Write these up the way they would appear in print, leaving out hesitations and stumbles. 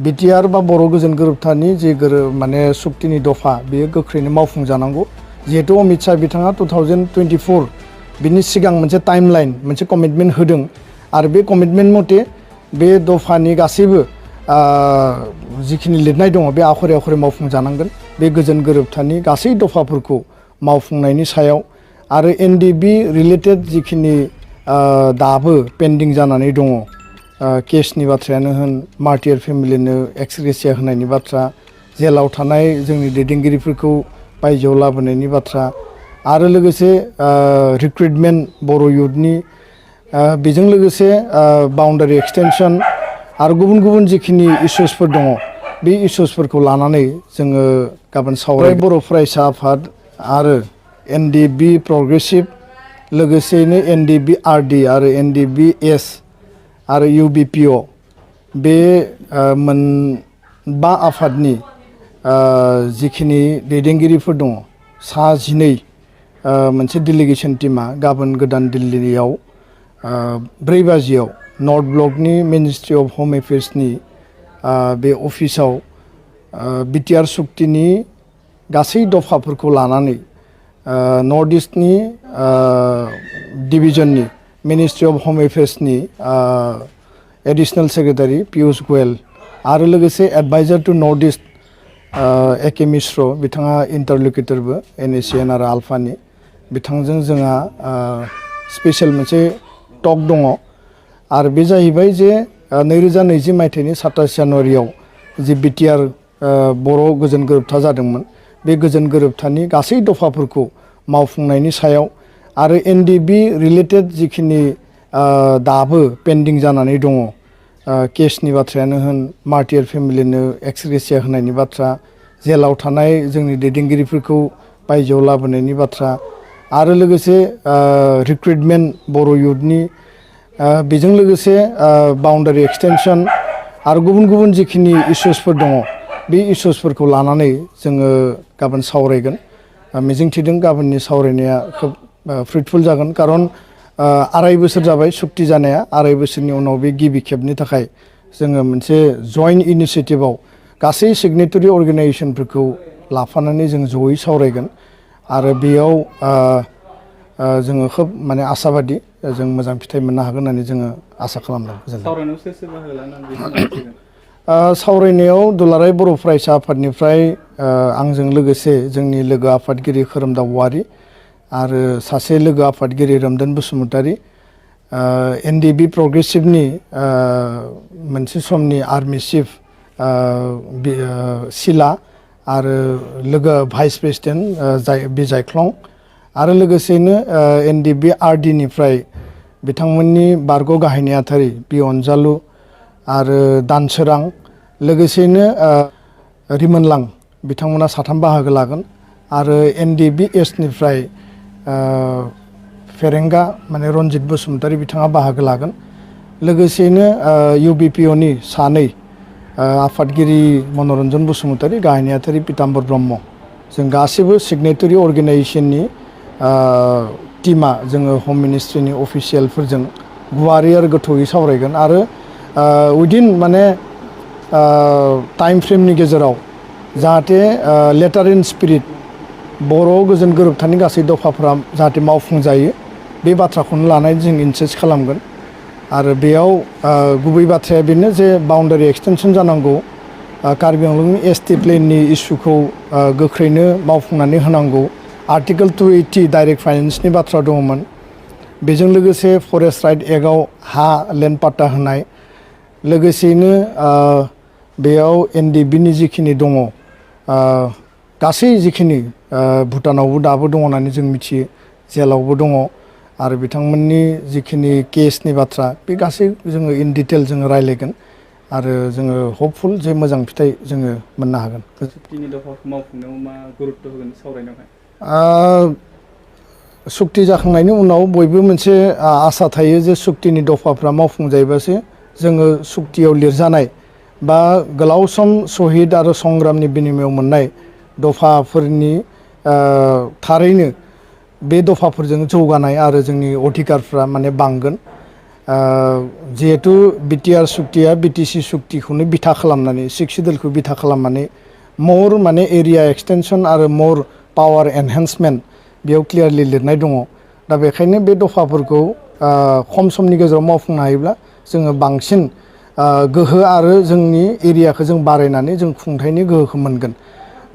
BTR बा बर' गोजोन गोरोबथानि जे माने सुक्तिनि दफा बेयो गोख्रैनो मावफुंजानांगौ जिहेतु अमित शाह बिथाङा 2024 बिनि सिगां मोनसे टाइमलाइन मोनसे कमिटमेन्ट होदों आरो बे कमिटमेन्ट मथे बे दफानि गासैबो जिखिनि लिरनाय दङ बे आखरे आखरे मावफुंजानांगोन बे गोजोन गोरोबथानि गासै दफाफोरखौ मावफुंनायनि सायाव आरो एनडिबि रिलेटेड जिखिनि दाबो पेन्डिं जानानै दङ केसनि बाथ्रायानो होन मार्टियार फेमिलिनो एक्सग्रेसिया होनायनि बाथ्रा जेलाव थानाय जोंनि दैदेनगिरिफोरखौ बायजोआव लाबोनायनि बाथ्रा आरो लोगोसे रिक्रुटमेन्ट बर' युथनि बेजों लोगोसे बाउन्डारि एक्सटेनसन आरो गुबुन गुबुन जिखिनि इस्युसफोर दङ बे इस्युसफोरखौ लानानै जोङो गाबोन सावराय बर' फरायसा आफाद आरो एनडिबि प्रग्रेसिभ लोगोसेयैनो एनडिबि आरडि आरो एनडिबि एस आरो इउबिपिअ बे मोनबा आफादनि जिखिनि दैदेनगिरिफोर दङ सा 12 मोनसे डेलिगेसन टीमा गाबोन गोदान दिल्लीयाव 4 बाजियाव नर्थ ब्लकनि मिनिस्ट्रि अफ होम एफेयार्सनि बे अफिसाव बिटिआर सुक्तिनि गासै दफाफोरखौ लानानै नर्थ इस्टनि डिभिजननि मिनिस्ट्रि अफ होम एफेयार्सनि एडिशनेल सेक्रेटारि पियुष गोयल आरो लोगोसे एडभाइजार टु नर्थ इस्ट एके मिश्र बिथाङा इन्टारलकिउटरबो एनएसिएन आरो आल्फानि बिथांजों जोंहा स्पेशल मोनसे टक दङ आरो बे जाहैबाय जे 2020 मायथाइनि 27 जानुवारियाव जे बिटिआर बर' गोजोन गोरोबथा जादोंमोन बे गोजोन गोरोबथानि गासै दफाफोरखौ मावफुंनायनि सायाव आरो एनडिबि रिलेटेड जिखिनि दाबो पेन्डिं जानानै दङ केसनि बाथ्रायानो होन मार्टियार फेमिलिनो एक्सग्रेसिया होनायनि बाथ्रा जेलाव थानाय जोंनि दैदेनगिरिफोरखौ बायजोआव लाबोनायनि बाथ्रा आरो लोगोसे रिक्रुटमेन्ट बर' युथनि बेजों लोगोसे बाउन्डारि एक्सटेनसन आरो गुबुन गुबुन जिखिनि इस्युसफोर दङ बे इस्युसफोरखौ लानानै जोङो गाबोन सावरायगोन मिजिंथिदों गाबोननि सावरायनाया खोब फ्रुटफुल जागोन खारन 2.5 बोसोर जाबाय सुक्ति जानाया 2.5 बोसोरनि उनाव बे गिबि खेबनि थाखाय जोङो मोनसे जइन्ट इनिशिएटिभआव गासै सिगनेटरि अर्गानाइजेसनफोरखौ लाफानानै जों जयै सावरायगोन आरो बेयाव जोङो खोब माने आसाबादि जों मोजां फिथाइ मोननो हागोन होननानै जोङो आसा खालामदों सावरायनायाव दुलाराय बर' फरायसा आफादनिफ्राय आंजों लोगोसे जोंनि लोगो आफादगिरि खोरोमदाव औवारि आरो सासे लोगो आफादगिरि रोमदोन बसुमतारी एनडिबि प्रग्रेसिभनि मोनसे समनि आर्मि चिफ सिला आरो लोगो भाइस प्रेसिडेन्ट बिजायख्लं आरो लोगोसेनो एनडिबि आरडिनिफ्राय बिथांमोननि बारग' गाहाय नेहाथारि बि अनजालु आरो दानसोरां लोगोसेनो रिमोनलां बिथांमोना 3 बाहागो लागोन आरो एनडिबि एसनिफ्राय फेरेंगा माने रनजित बसुमतारी बिथाङा बाहागो लागोन लोगोसेनो इउबिपिअनि 2 आफादगिरि मनरन्जन बसुमतारी गाहाय नेहाथारि पिताम्बर ब्रह्म जों गासैबो सिगनेटरि अर्गानाइजेसननि टीमा जोङो हम मिनिस्ट्रिनि अफिसियेलफोरजों गुवारै आरो गोथौयै सावरायगोन आरो उइदिन माने टाइम फ्रेमनि गेजेराव जाहाथे लेटार इन स्पिरिट बर' गोजोन गोरोबथानि गासै दफाफोरा जाहाथे मावफुंजायो बे बाथ्राखौनो लानानै जों इनसिस्ट खालामगोन आरो बेयाव गुबै बाथ्राया बेनो जे बाउन्डारि एक्सटेनसन जानांगौ कार्बि आंलंनि एसटि प्लेननि इस्युखौ गोख्रैनो मावफुंनानै होनांगौ आर्टिकेल 280 डाइरेक्ट फाइनेन्सनि बाथ्रा दङमोन बेजों लोगोसे फरेस्ट राइट एक्टआव हा लेन्ड पाट्टा होनाय लोगोसेयैनो बेयाव एनडिबिनि जिखिनि दङ गासै जिखिनि भुटानावबो दाबो दङ होननानै जों मिथियो जेलावबो दङ आरो बिथांमोननि जिखिनि केसनि बाथ्रा बे गासै जोङो इन डिटेल जोङो रायलायगोन आरो जोङो हपफुल जे मोजां फिथाइ जोङो मोननो हागोन सुक्तिनि दफाखौ मावफुंनायाव मा गुरुत्व होगोन सावरायनायावहाय सुक्ति जाखांनायनि उनाव बयबो मोनसे आसा थायो जे सुक्तिनि दफाफ्रा मावफुंजायोबासो जोङो सुक्तियाव लिरजानाय बा गोलाव सम शहीद आरो संग्रामनि बिनिमयाव मोननाय दफाफोरनि थारैनो बे दफाफोरजों जौगानाय आरो जोंनि अधिकारफ्रा माने बांगोन जिहेतु बिटिआर सुक्तिया बिटिसि सुक्तिखौनो बिथा खालामनानै 6 सिडिउलखौ बिथा खालामनानै मर माने एरिया एक्सटेनसन आरो मर पावार एनहेन्समेन्ट बेयाव क्लियारलि लिरनाय दङ दा बेखायनो बे दफाफोरखौ खम समनि गेजेराव मावफुंनो हायोब्ला जोङो बांसिन गोहो आरो जोंनि एरियाखौ जों बारायनानै जों खुंथायनि गोहोखौ मोनगोन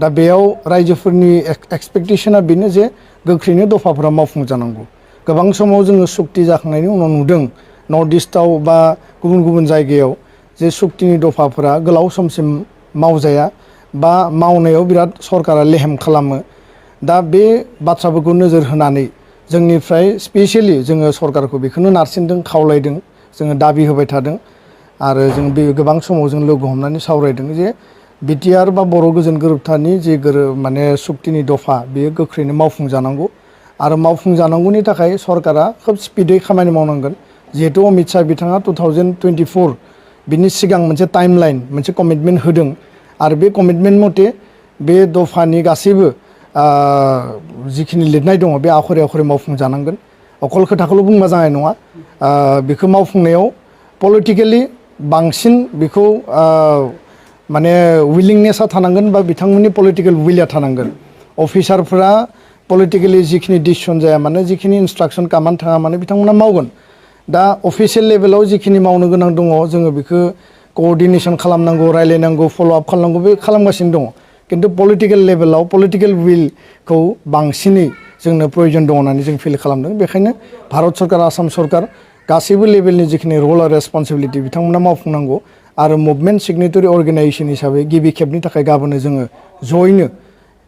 दा बेयाव रायजोफोरनि एक्सपेक्टेशना बेनो जे गोख्रैनो दफाफोरा मावफुंजानांगौ गोबां समाव जोङो सुक्ति जाखांनायनि उनाव नुदों नर्थ इस्टआव बा गुबुन गुबुन जायगायाव जे सुक्तिनि दफाफोरा गोलाव समसिम मावजाया बा मावनायाव बिराद सरकारा लेहेम खालामो दा बे बाथ्राफोरखौ नोजोर होनानै जोंनिफ्राय स्पेसियेलि जोङो सरकारखौ बेखौनो नारसिनदों खावलायदों जोङो दाबि होबाय थादों आरो जों बे गोबां समाव जों लोगो हमनानै सावरायदों जे बिटिआर बा बर' गोजोन गोरोबथानि जे माने सुक्तिनि दफा बेयो गोख्रैनो मावफुंजानांगौ आरो मावफुंजानांगौनि थाखाय सरकारा खोब स्पिडै खामानि मावनांगोन जिहेतु अमित शाह बिथाङा 2024 बिनि सिगां मोनसे टाइमलाइन मोनसे कमिटमेन्ट होदों आरो बे कमिटमेन्ट मथे बे दफानि गासैबो जिखिनि लिरनाय दङ बे आखरे आखरे मावफुंजानांगोन अकल खोथाखौल' बुंबा जानाय नङा बेखौ मावफुंनायाव पलिटिकेलि बांसिन बेखौ माने उइलिंनेसा थानांगोन बा बिथांमोननि पलिटिकेल उइलआ थानांगोन अफिसारफोरा पलिटिकेलि जिखिनि डिसिसन जाया मानो जिखिनि इन्सट्राक्सन कामान्ड थाङा मानो बिथांमोना मावगोन दा अफिसियेल लेभेलाव जिखिनि मावनो गोनां दङ जोङो बेखौ कोअर्डिनेसन खालामनांगौ रायलायनांगौ फल'आप खालामनांगौ बे खालामगासिनो दङ किन्तु पलिटिकेल लेभेलाव पलिटिकेल उइलखौ बांसिनै जोंनो प्रयजन दङ होननानै जों फिल खालामदों बेखायनो भारत सरकार आसाम सरकार गासैबो लेभेलनि जिखिनि रल आरो रेसपन्सिबिलिटि बिथांमोना मावफुंनांगौ आरो मुभमेन्ट सिगनेटरि अर्गेनाइजेसन हिसाबै गिबि खेबनि थाखाय गाबोनो जोङो जयैनो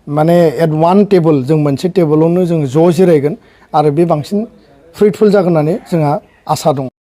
माने एट वान टेबोल जों मोनसे टेबोलावनो जों ज' जिरायगोन आरो बे बांसिन फ्रुइटफुल जागोन होननानै जोंहा आसा दं